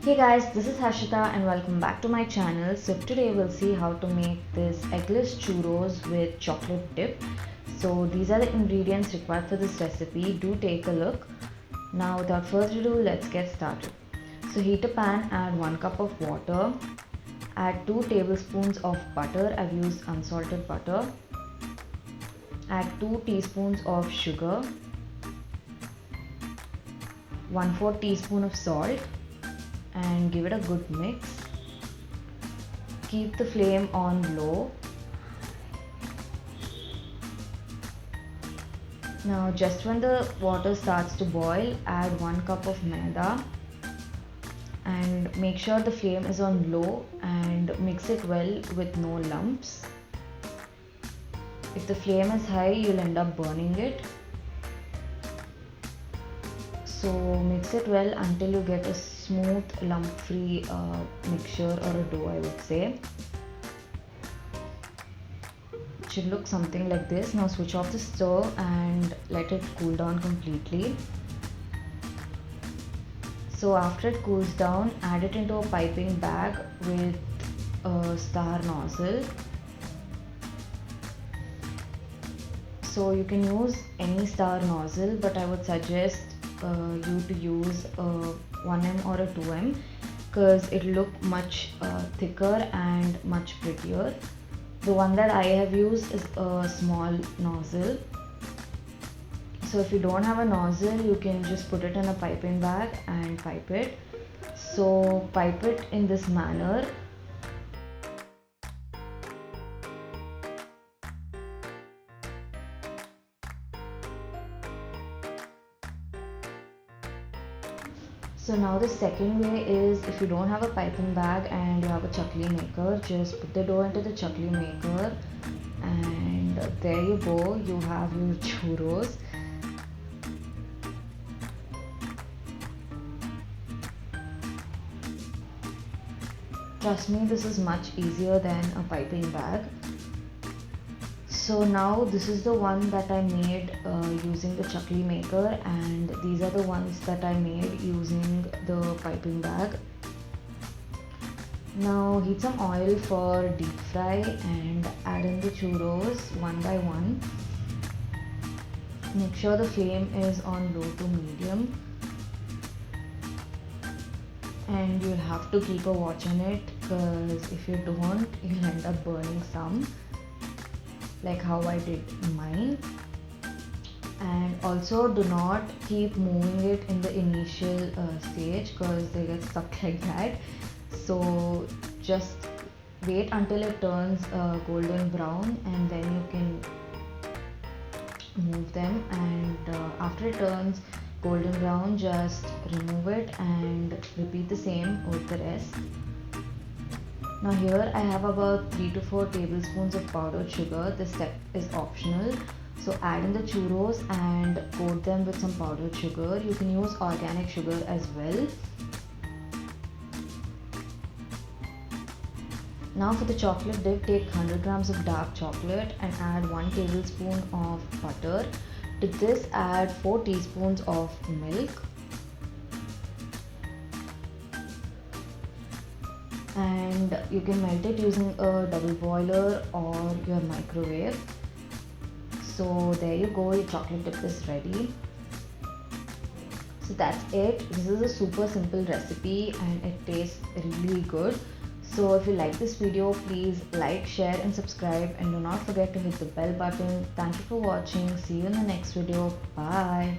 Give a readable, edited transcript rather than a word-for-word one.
Hey guys, this is Harshita and welcome back to my channel. So today we'll see how to make this eggless churros with chocolate dip. So these are the ingredients required for this recipe. Do take a look. Now without further ado, let's get started. So heat a pan, add 1 cup of water, add 2 tablespoons of butter. I've used unsalted butter. Add 2 teaspoons of sugar, 1/4 teaspoon of salt, and give it a good mix. Keep the flame on low. Now just when the water starts to boil, add 1 cup of Maida and make sure the flame is on low and mix it well with no lumps. If the flame is high, you'll end up burning it. So mix it well until you get a smooth lump-free mixture or a dough, I would say. It should look something like this. Now switch off the stove and let it cool down completely. So after it cools down, add it into a piping bag with a star nozzle. So you can use any star nozzle, but I would suggest you to use a 1M or a 2M because it'll look much thicker and much prettier. The one that I have used is a small nozzle. So if you don't have a nozzle, you can just put it in a piping bag and pipe it. So pipe it in this manner. So now the second way is, if you don't have a piping bag and you have a chakli maker, just put the dough into the chakli maker and there you go, you have your churros. Trust me, this is much easier than a piping bag. So now this is the one that I made using the chakli maker, and these are the ones that I made using the piping bag. Now heat some oil for deep fry and add in the churros one by one. Make sure the flame is on low to medium. And you'll have to keep a watch on it, because if you don't, you'll end up burning some, like how I did mine. And also do not keep moving it in the initial stage, because they get stuck like that. So just wait until it turns golden brown and then you can move them, and after it turns golden brown, just remove it and repeat the same with the rest. Now here I have about 3 to 4 tablespoons of powdered sugar. This step is optional. So add in the churros and coat them with some powdered sugar. You can use organic sugar as well. Now for the chocolate dip, take 100 grams of dark chocolate and add 1 tablespoon of butter. To this add 4 teaspoons of milk. And you can melt it using a double boiler or your microwave. So there you go, your chocolate dip is ready. So that's it. This is a super simple recipe and it tastes really good. So if you like this video, please like, share and subscribe, and do not forget to hit the bell button. Thank you for watching. See you in the next video. Bye.